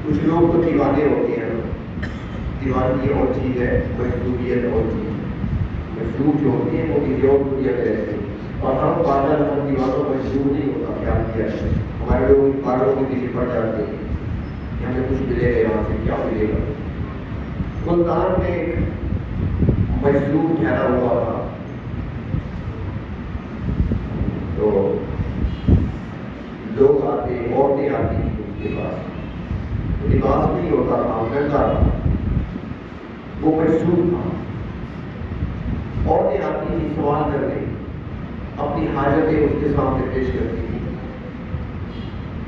کچھ لوگ تو دیوانے ہوتے ہیں. دیوانگی اور چیز ہے, مجذوبیت اور چیز ہے. مجذوب جو ہوتی ہے وہ کسی اور دنیا میں رہتے ہیں, اور ہم بادل ہم دیوانوں کو مجذوب نہیں ہوتا. خیال کیا ہے ہمارے لوگ بادلوں کے پیچھے پڑ جاتے ہیں کہ ہمیں کچھ ملے گا, یہاں سے کیا ملے گا. ملتان میں ایک مجذوب ٹھہرا ہوا تھا, تو لوگ آتے, عورتیں آتی تھیں اس کے پاس. لباس نہیں ہوتا تھا, ننگا تھا, وہ مجذوب تھا. عورتیں آتی تھیں سوال کرنے, اپنی حاجتیں اس کے سامنے پیش کرتی تھی،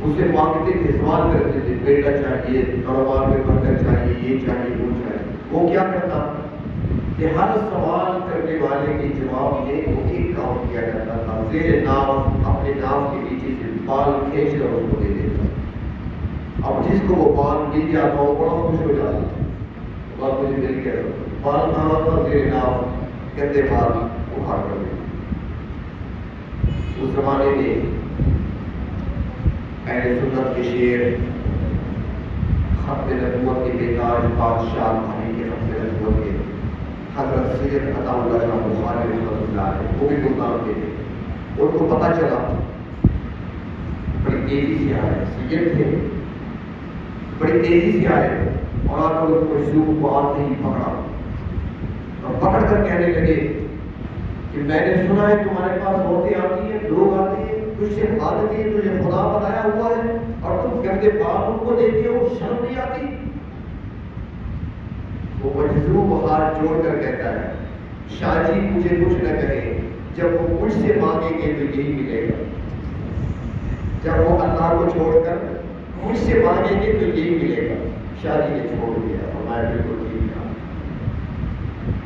اسے مانگتے تھے، سوال کرتے تھے، بیٹا چاہیے، کاروبار میں برکت چاہیے، یہ چاہیے، وہ چاہیے۔ وہ کیا کرتا کہ ہر سوال کرنے والے کے جواب میں وہ ایک کام کیا کرتا تھا، زیر ناف اپنے ناف کے نیچے سے بال کھینچ کر اس کو دے دیتا۔ اب جس کو وہ بال مل جاتا وہ بڑا خوش ہو جاتا، بات مجھے مل گیا، بال کہاں تھا؟ زیر ناف، گندے بال اٹھا کر دے۔ اس زمانے میں اہل سنت کے شیر، ختم نبوت کے بیتاج بادشاہ بھائی کے ختم نبوت کے حضرت سید عطا اللہ شاہ بخاری رحمۃ اللہ علیہ، وہ بھی ملتان کے تھے۔ ان کو پتہ چلا، بڑی تیزی سے آئے، سید تھے، بڑی تیزی سے آئے اور آ کر اس مجذوب کو آتے ہی پکڑا اور پکڑ کر کہنے لگے کہ میں نے سنا ہے تمہارے پاس عورتیں آتی ہیں، لوگ آتے ہیں، کچھ سے عادت ہے، تجھے خدا بتایا ہوا ہے اور تم گندے بال ان کو دیتے ہو، شرم نہیں آتی؟ وہ مجذوب ہاتھ جوڑ کر کہتا ہے، شاہ جی مجھے کچھ نہ کہیں، جب وہ مجھ سے مانگیں گے تو یہی ملے گا۔ جب وہ اللہ کو چھوڑ کر مجھ سے مانگیں گے تو یہی ملے گا۔ شاہ جی نے چھوڑ دیا، فرمایا بالکل ٹھیک ہے۔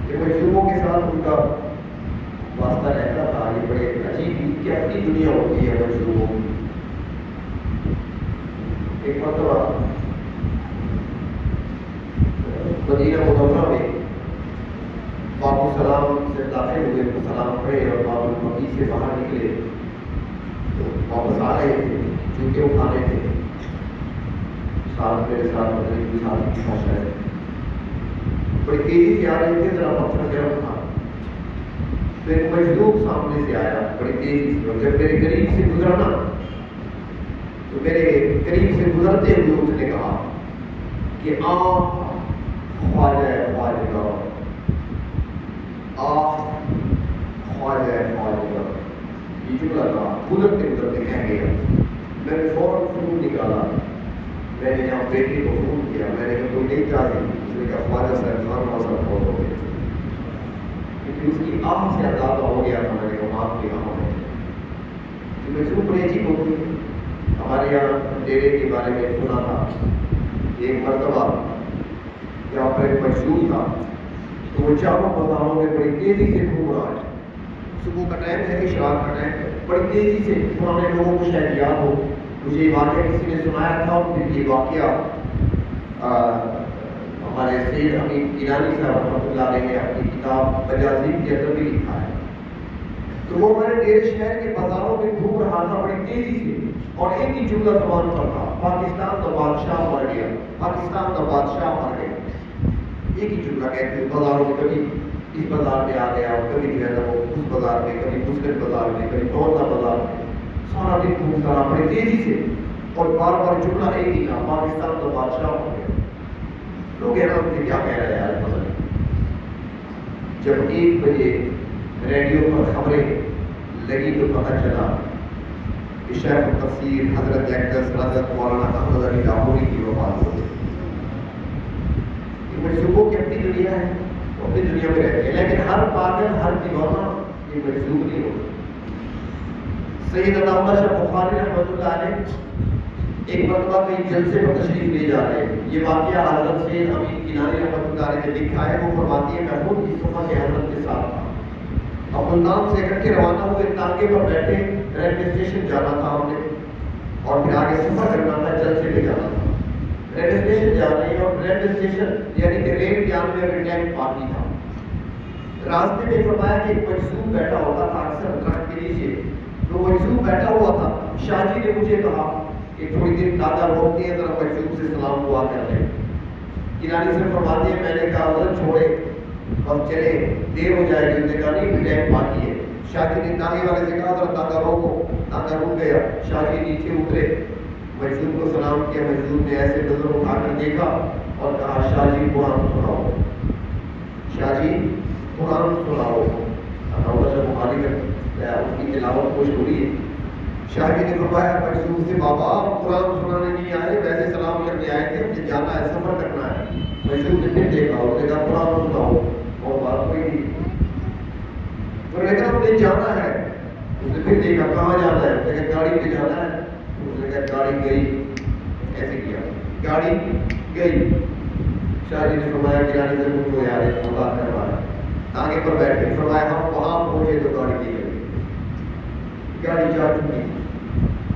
یہ مجذوبوں کے ساتھ ان کا واسطہ رہتا تھا، یہ بڑے عجیب کہ اپنی دنیا ہوتی ہے مجذوبوں کی۔ ایک مرتبہ مدینہ منورہ میں باب السلام سے داخل ہوئے تو سلام پڑھے اور باب المکی سے باہر نکلے تو واپس آ رہے تھے، جوتے اٹھانے تھے، ساتھ میرے ساتھ مدنی کے ساتھ کی بھاشا ہے، بڑی تیزی سے آ رہے تھے، ذرا پتھر گرم تھا، تو ایک مجذوب سامنے سے آیا بڑی تیزی سے، اور جب میرے قریب سے گزرا نا تو میرے قریب سے گزرتے ہوئے اس نے کہا کہ خواجہ خواجہ خواجہ خواجہ، یہ جملہ تھا، گزرتے گزرتے کہہ گیا۔ میں نے فوراً فون نکالا، میں نے یہاں بیٹے کو فون کیا، میں نے کہا کوئی نہیں چاہتی، اس نے کہا خواجہ صاحب خان صاحب فوت ہو گئے، کیونکہ اس کی آہ سے اندازہ ہو گیا تھا، میں نے کہا آپ کے یہاں ہے، کیونکہ بڑی عجیب ہوتی ہے۔ ہمارے یہاں ڈیرے کے بارے میں سنا تھا، ایک مرتبہ یہاں پر ایک مجذوب تھا تو وہ چاروں بازاروں میں بڑی تیزی سے گھوم رہا ہے، صبح کا ٹائم ہے، اشراق کا ٹائم ہے، بڑی تیزی سے پرانے لوگوں کو شاید یاد ہو، مجھے یہ واقعہ کسی نے سنایا تھا، اور پھر یہ واقعہ ہمارے سید امین گیلانی صاحب رحمۃ اللہ علیہ نے اپنی کتاب مجازیب کے اندر بھی لکھا ہے۔ تو وہ ہمارے ڈیرے شہر کے بازاروں میں گھوم رہا تھا بڑی تیزی سے، اور ایک ہی جملہ زبان پر تھا، پاکستان کا بادشاہ مر گیا، پاکستان کا بادشاہ مر گیا، ایک ہی جملہ کہتے ہیں۔ بازاروں میں کبھی اس بازار میں آ گیا اور کبھی جو ہے نا وہ اس بازار میں، کبھی مسلم بازار میں، کبھی دونوں بازار میں، سارا دن گھومتا رہا بڑی تیزی سے، اور بار بار جملہ ایک ہی تھا، پاکستان کا بادشاہ ہو گیا۔ لوگ حیران تھے کیا کہہ رہا ہے آج پتہ نہیں۔ جب 1 بجے ریڈیو پر خبریں لگی تو پتہ چلا کہ شیخ تفسیر حضرت ایکٹس حضرت مولانا احمد علی لاہوری کی وفات ہو گئی۔ مجذوبوں کی اپنی دنیا ہے، وہ اپنی دنیا میں رہتے ہیں، لیکن ہر پاگل، ہر دیوانہ یہ مجذوب نہیں ہوتا۔ سید عطا اللہ شاہ بخاری رحمۃ اللہ علیہ ایک مرتبہ کئی جلسے پر تشریف لے جا رہے ہیں، یہ واقعہ حضرت سید امین گیلانی رحمۃ اللہ علیہ نے لکھا ہے۔ وہ فرماتی ہے میں خود اس صفحہ کے حضرت کے ساتھ تھا، اب ملتان سے اکٹھے روانہ ہوئے، تانگے پر بیٹھے، ریلوے اسٹیشن جانا تھا ہم نے، اور پھر آگے سفر کرنا تھا، جلسے لے جانا تھا۔ ریلوے اسٹیشن جا رہے ہیں اور ریلوے اسٹیشن یعنی کہ ریل جانے میں ابھی ٹائم باقی تھا۔ راستے میں فرمایا کہ ایک مجذوب بیٹھا ہوتا تھا اکثر درخت کے نیچے، تو مجذوب بیٹھا ہوا تھا۔ شاہ جی نے مجھے کہا کہ تھوڑی دیر دادا روکتے ہیں، ذرا مجذوب سے سلام دعا کر لیں۔ گیلانی سے فرماتے ہیں میں نے کہا حضرت چھوڑے بس چلے، دیر ہو جائے گی، انہوں نے کہا نہیں ٹائم باقی ہے۔ شاہ جی نے تانگے والے سے کہا ذرا تانگا روکو، تانگا رک گیا، شاہ جی نیچے اترے، مجذوب کو سلام کیا، مجذوب نے ایسے نظر اٹھا کر دیکھا اور کہا شاہ جی قرآن سناؤ، شاہ جی قرآن سناؤ۔ اللہ بخاری میں اس کی تلاوت خوش ہو رہی ہے۔ شاہ جی نے فرمایا مجذوب سے بابا آپ قرآن سنانے نہیں آئے، ویسے سلام کرنے آئے تھے، مجھے جانا ہے، سفر کرنا ہے۔ مجذوب نے پھر دیکھا، اس نے کہا قرآن سناؤ، اور بات کوئی نہیں، تو نے کہا مجھے جانا ہے، پھر دیکھا کہاں جانا ہے، اس نے کہا گاڑی پہ جانا ہے، اس نے کہا گاڑی گئی، ایسے کیا گاڑی گئی. شاہ جی نے فرمایا کہ رانی سے مجھ کو یار بات کروا رہا ہے، آگے پر بیٹھے. فرمایا ہم وہاں پہنچے تو گاڑی کی گئی، گاڑی جا چکی.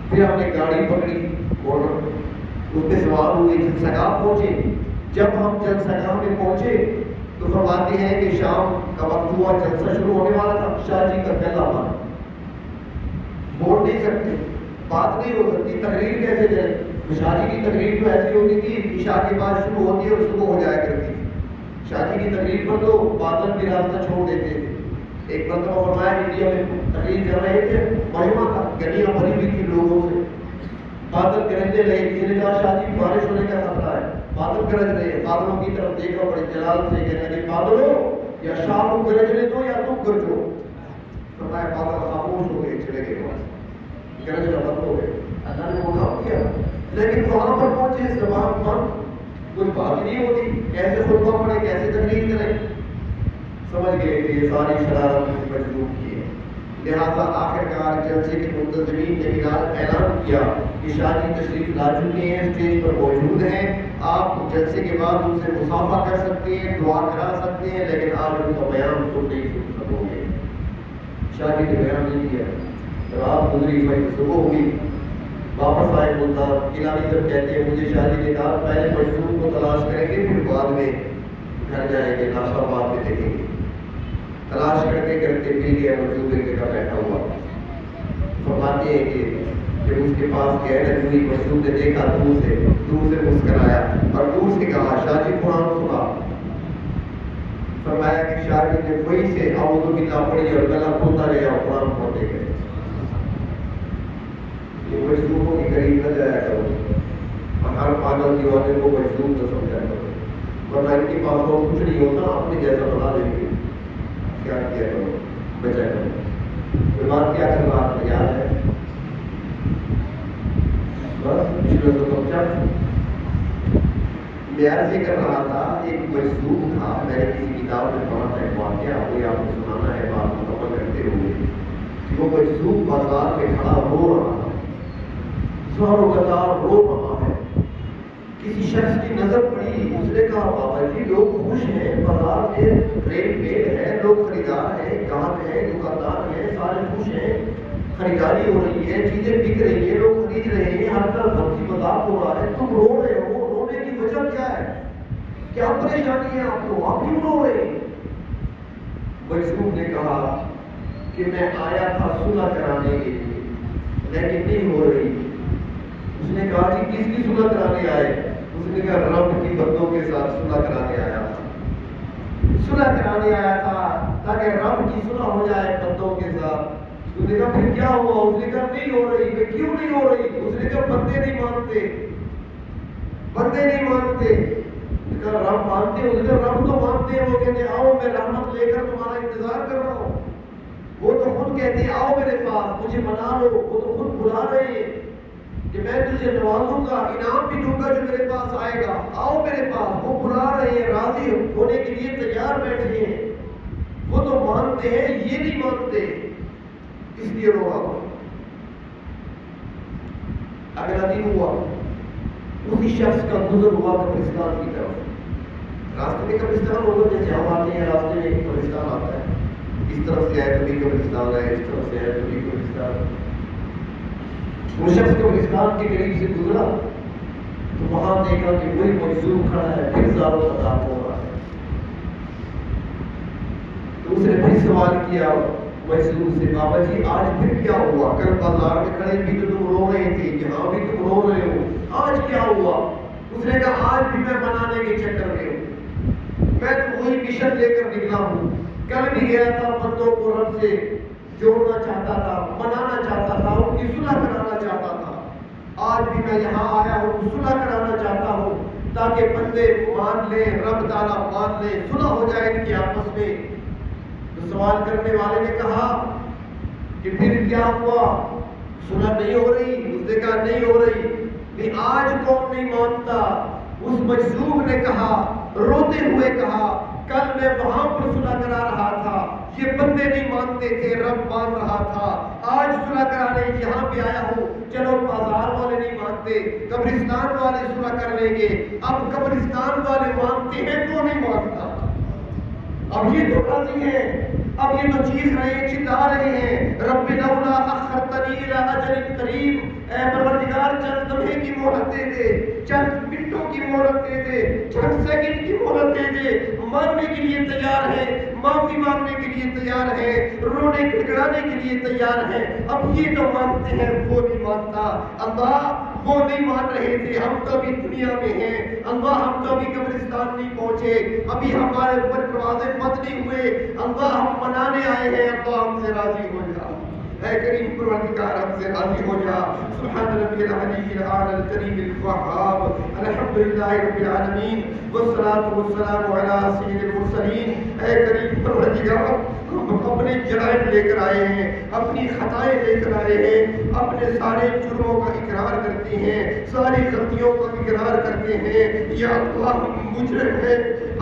پھر ہم نے گاڑی پکڑی اور اس پہ سوار ہوئے، جلسگاہ پہنچے. جب ہم جلسگاہ میں پہنچے تو فرماتے ہیں کہ شام کا وقت ہوا، جلسہ شروع ہونے والا تھا. شاہ جی کا گلا بند، بول نہیں سکتے، بات نہیں ہو سکتی، تقریر کیسے جائے. شاہ جی کی تقریر تو ایسی ہوتی تھی، عشاء کے بعد شروع ہوتی ہے اور صبح ہو جایا کرتی تھی. شاہ جی کی تقریر پر تو بادل بھی راستہ چھوڑ دیتے تھے. ایک مرتبہ فرمایا انڈیا میں تقریر کر رہے تھے، مہما تھا، گلیاں بھری ہوئی تھی لوگوں سے، بادل گرجنے لگے. کسی نے کہا شاہ جی بارش ہونے کا خطرہ ہے، بادل گرج رہے ہیں. بادلوں کی طرف دیکھا، بڑے جلال سے کہنے لگے بادلوں یا شاہ کو گرجنے دو یا تم گرجو. فرمایا بادل خاموش ہو گئے، چلے گئے وہاں، گرجنا بند ہو گئے. اللہ نے وہ کام کیا. لیکن وہاں پر پہنچے، زبان بند، کوئی بات نہیں ہوتی، کیسے خطبہ پڑھے، کیسے تقریر کریں. سمجھ گئے کہ یہ ساری شرارت مجلوب کی ہے. لہٰذا آخرکار جلسے کے منتظمین نے اعلان کیا کہ شاہ جی تشریف لا چکے ہیں، اسٹیج پر موجود ہیں، آپ جلسے کے بعد ان سے مصافحہ کر سکتے ہیں، دعا کرا سکتے ہیں، لیکن آج ان کا بیان تو نہیں سن سکوگے. شاہ جی نے بیان نہیں کیا. رات گزری، صبح ہوئی، واپس آئے. ملتان قلعہ جب کہتے ہیں مجھے شاہ جی نے کہا پہلے مجذوب کو تلاش کریں گے، پھر بعد میں گھر جائیں گے، ناشتہ بعد میں دیکھیں گے. تلاش کرتے کرتے مل گیا، مجذوب ایک جگہ بیٹھا ہوا. فرماتے ہیں کہ جب اس کے پاس گئے ہوئی، مجذوب نے دیکھا دور سے مسکرایا اور دور سے کہا شاہ جی قرآن سنا. فرمایا کہ شاہ جی نے وہی سے اعوذ باللہ پڑھی اور گلا کھولتا گیا اور قرآن پڑھتے گئے. یہ مجذوبوں کے قریب نہ جایا کرو، اور ہر پاگل دیوانے کو مجذوب نہ سمجھا کرو، ورنہ ان کے پاس اور کچھ نہیں ہوتا، اپنے جیسا بنا دیں گے. کیا کیا کرو، بچا کرو. بات کیا کر رہا تھا یاد ہے؟ بس پچھلے تو سمجھا میں عرض یہ کر رہا تھا. ایک مجذوب تھا، میں نے کسی کتاب میں پڑھا تھا ایک واقعہ، وہی آپ کو سنانا ہے بات مکمل کرتے ہوئے. وہ مجذوب بازار میں کھڑا رو رہا تھا، زور و قطار رو رہا ہے. کسی شخص کی نظر پڑی، اس نے کہا بابا جی لوگ خوش ہیں، بازار میں ریل میل ہے، لوگ خریدار ہیں، گاہک ہیں، دکاندار ہیں، سارے خوش ہیں، خریداری ہو رہی ہے، چیزیں بک رہی ہیں، لوگ خرید رہے ہیں، ہر طرف بہت مذاق ہو رہا ہے، تم رو رہے ہو، رونے کی وجہ کیا ہے؟ کیا پریشانی ہے آپ کو؟ آپ کیوں رو رہے ہیں؟ مجذوب نے کہا کہ میں آیا تھا صلح کرانے کے لیے، لیکن نہیں ہو رہی. اس نے کہا جی کس کی صلح کرانے آئے؟ اس نے کہا رب کی بندوں کے ساتھ صلح کرانے آیا تھا. صلح کرانے آیا تھا تاکہ رب کی صلح ہو جائے بندوں کے ساتھ. اس نے کہا پھر کیا ہوا؟ اس نے کہا نہیں ہو رہی. کہ کیوں نہیں ہو رہی؟ اس نے کہا بندے نہیں مانتے، بندے نہیں مانتے. اس کا رب مانتے ہیں؟ اس نے کہا رب تو مانتے ہیں، وہ کہتے ہیں آؤ میں رحمت لے کر تمہارا انتظار کر رہا ہوں. وہ تو خود کہتے ہیں آؤ میرے پاس، مجھے منا لو. وہ تو خود بلا رہے ہیں کہ میں تجھے نوازوں گا، انعام بھی دوں گا جو میرے پاس آئے گا، آؤ میرے پاس. وہ بلا رہے ہیں، راضی ہونے کے لیے تیار بیٹھے ہیں. وہ تو مانتے ہیں، یہ نہیں مانتے، اس لیے رو رہا. اگلا دن ہوا، اسی شخص کا گزر ہوا قبرستان کی طرف. راستے میں قبرستان ہوگا، جیسے ہم آتے ہیں راستے میں ایک قبرستان آتا ہے، اس طرف سے آئے تو بھی قبرستان ہے، اس طرف سے آئے تو بھی قبرستان. وہ شخص قبرستان کے قریب سے گزرا تو وہاں دیکھا کہ وہی مجذوب کھڑا ہے، پھر زاروں کا ہو رہا ہے. تو اس نے پھر سوال کیا مجذوب سے بابا جی آج پھر کیا ہوا؟ کل بازار میں کھڑے بھی تو تم رو رہے تھے، یہاں بھی تم رو رہے ہو، آج کیا ہوا؟ اس نے کہا آج بھی میں منانے کے چکر میں ہوں، میں تو وہی مشن لے کر نکلا ہوں. کل بھی گیا تھا، بندوں کو رب سے جوڑنا چاہتا تھا، منانا چاہتا تھا، ان کی صلح کرانا چاہتا تھا. آج بھی میں یہاں آیا ہوں، صلح کرانا چاہتا ہوں تاکہ بندے مان لیں، رب تعالیٰ مان لیں، صلح ہو جائے ان کے آپس میں. تو سوال کرنے والے نے کہا کہ پھر کیا ہوا؟ صلح نہیں ہو رہی؟ اس نے کہا نہیں ہو رہی. نہیں آج کون نہیں مانتا؟ اس مجذوب نے کہا، روتے ہوئے کہا کل میں وہاں پر صلح کرا رہا تھا، یہ بندے نہیں مانتے تھے، رب مان رہا تھا۔ آج صلح کرانے یہاں پہ آیا ہوں، چلو بازار والے نہیں مانتے، قبرستان والے صلح کر لیں گے۔ اب قبرستان والے مانتے ہیں تو نہیں مانتا، اب یہ تو راضی ہیں، اب یہ تو چیخ رہے ہیں، چلا رہے ہیں، رب لولا اخرتنی الی اجل قریب، اے پروردگار چند لمحے کی مہلت دے دے، چند منٹوں کی مہلت دے دے، چند سیکنڈ کی مہلت دے دے۔ ماننے کے لیے تیار ہیں، معافی مانگنے کے لیے تیار ہیں، رونے گڑگڑانے کے لیے تیار ہیں۔ اب یہ تو مانتے ہیں، وہ نہیں مانتا۔ اللہ وہ نہیں مان رہے تھے، ہم تو ابھی دنیا میں ہیں، اللہ ہم تو ابھی قبرستان نہیں پہنچے، ابھی ہمارے اوپر دروازے بند نہیں ہوئے، اللہ ہم منانے آئے ہیں، اللہ ہم سے راضی ہو جا، اے کریم پروردگار ہم سے راضی ہو جا۔ سبحان ربی العلی الاعلی الکریم الوہاب، الحمدللہ رب العالمین، والصلاۃ والسلام علی سید المرسلین۔ اے کریم پروردگار ہم اپنے جرائم لے کر آئے ہیں، اپنی خطائیں لے کر آئے ہیں، اپنے سارے جرموں کا اقرار کرتے ہیں، ساری غلطیوں کا اقرار کرتے ہیں۔ یا اللہ ہم مجرم ہیں،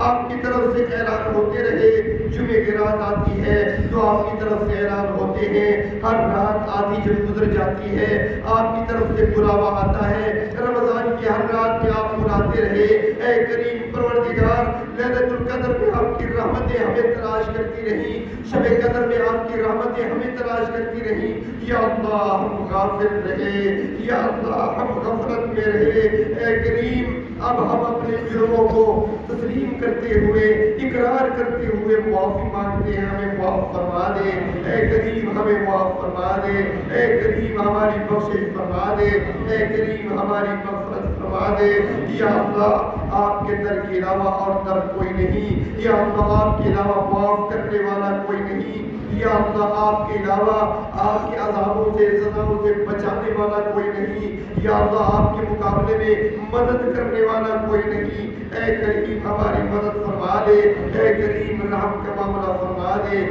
آپ کی طرف سے اعلان ہوتے رہے، جمعے کی رات آتی ہے تو آپ کی طرف سے اعلان ہوتے ہیں، ہر رات آدھی جب گزر جاتی ہے آپ کی طرف سے بلاوا آتا ہے، رمضان کی ہر رات کے آپ بلاتے رہے۔ اے کریم پروردگار لیلۃ القدر میں آپ کی رحمتیں ہمیں تلاش کرتی رہی، شب قدر میں آپ کی رحمتیں ہمیں تلاش کرتی رہی۔ یا اللہ ہم غافل رہے، یا اللہ ہم غفلت میں رہے۔ اے کریم اب ہم اپنے جرموں کو تسلیم کرتے ہوئے، اقرار کرتے ہوئے معافی مانگتے ہیں، ہمیں معاف فرما دے۔ اے کریم ہمیں معاف فرما دے، اے کریم ہماری بخشش فرما دے، اے کریم ہماری مغفرت فرما دے۔ یا اللہ آپ کے در کے علاوہ اور در کوئی نہیں، یا اللہ آپ کے علاوہ معاف کرنے والا کوئی نہیں، یا اللہ آپ کے علاوہ آپ کے عذابوں سے سزاؤں سے بچانے والا کوئی نہیں، یا اللہ آپ کے مقابلے میں مدد کرنے والا کوئی نہیں۔ اے کریم ہماری مدد فرما دے، اے کریم رحم کا معاملہ فرما دے،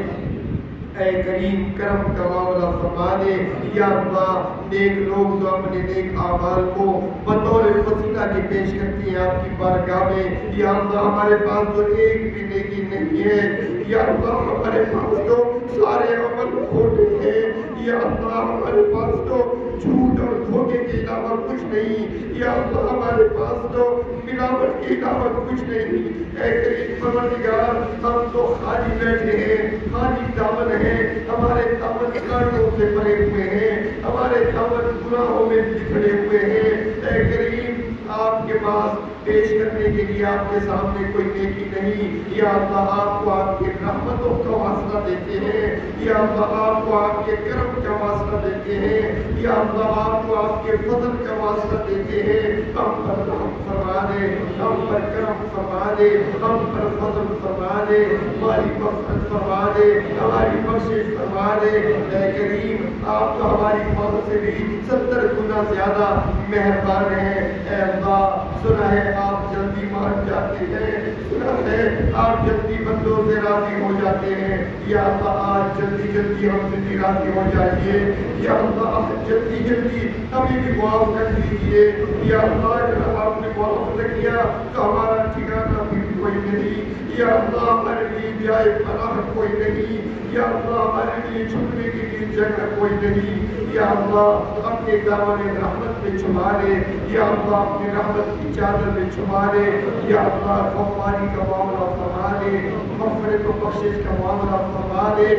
اے کریم کرم کا معاملہ فرما دے۔ یا اللہ نیک لوگ جو اپنے نیک اعمال کو بطور وسیلہ کے پیش کرتے ہیں آپ کی بارگاہ میں، یا اللہ ہمارے پاس تو ایک بھی نیکی نہیں ہے، یا اللہ ہمارے پاس تو سارے عمل کھوٹے ہیں، یا اللہ ہمارے پاس تو جھوٹ اور دھوکے کے علاوہ کچھ نہیں، یا اللہ ہمارے پاس تو ملاوٹ کے علاوہ کچھ نہیں۔ اے کریم پروردگار ہم تو خالی بیٹھے ہیں، خالی دامن ہیں، ہمارے دامن کانٹوں سے بھرے ہوئے ہیں، ہمارے دامن گناہوں میں بکھرے ہوئے ہیں۔ اے کریم آپ کے پاس پیش کرنے کے لیے آپ کے سامنے کوئی نیکی نہیں، یا اللہ آپ کو آپ کی رحمتوں کا واسطہ دیتے ہیں، یا اللہ آپ کو آپ کے کرم کا واسطہ دیتے ہیں، یا اللہ آپ کو آپ کے فضل کا واسطہ دیتے ہیں۔ ہم پر رحم فرما دے، ہم پر کرم فرما دے، ہم پر فضل فرما دے، ہماری مغفرت فرما دے، ہماری بخشش فرما دے۔ اے کریم آپ تو ہماری موت سے بھی 70 گنا زیادہ مہربان ہیں۔ اے اللہ سنا ہے آپ جلدی مان جاتے ہیں، سنا ہے آپ جلدی بندوں سے راضی ہو جاتے ہیں، یا اللہ آج جلدی جلدی ہم سے بھی راضی ہو جائیے، یا اللہ جلدی جلدی ہمیں بھی معاف کر دیجیے، یا اللہ اگر آپ نے معاف نہ کیا تو ہمارا ٹھکانہ بھی کوئی نہیں، یا اللہ ہمارے لیے جائے پناہ کوئی نہیں، یا اللہ ہمارے لیے چھپنے کے لیے جگہ کوئی نہیں۔ یا اللہ اپنے دامن رحمت میں چھپا لے، یا اللہ اپنی رحمت کی چادر میں چھپا لے، یا اللہ غفاری کا معاملہ فرما دے، مغفرت و بخشش کا معاملہ فرما دے۔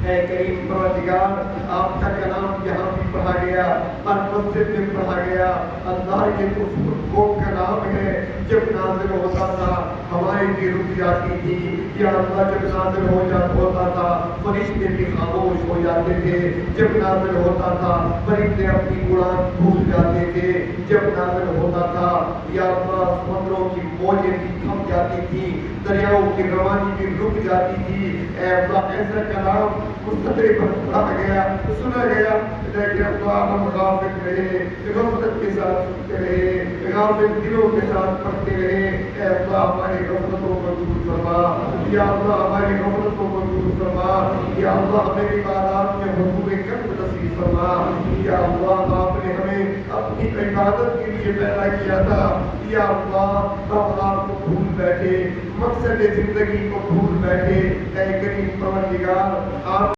اے کریم پروردگار آپ کا کلام یہاں بھی پڑھا گیا، ہر مسجد میں پڑھا گیا، اللہ یہ تو وہ کلام ہے جب نازل ہوتا تھا ہماری بھی رک جاتی تھی، یا اللہ جب نازل ہوتا تھا فرشتے بھی خاموش ہو جاتے تھے، جب نازل ہوتا تھا فرشتے اپنی اڑان بھول جاتے تھے، جب نازل ہوتا تھا یا اللہ سمندروں کی موجیں بھی تھم جاتی تھی، دریاؤں کی روانی بھی رک جاتی تھی۔ اے اللہ ایسا کلام مستقبل پر پڑھا گیا، سنا گیا، لیکن اللہ ہم غافل رہے، غفلت کے ساتھ سنتے رہے، غافل دلوں کے ساتھ پڑھتے رہے۔ اے اللہ ہماری غفلتوں کو دور فرما، یا اللہ ہماری غفلتوں کو دور فرما، یا اللہ ہمیں عبادات میں حضور قلب نصیب فرما۔ یا اللہ آپ نے ہمیں اپنی عبادت کے لیے پیدا کیا تھا، یا اللہ ہم آپ کو بھول بیٹھے، مقصد زندگی کو بھول بیٹھے، اے کریم پروردگار آپ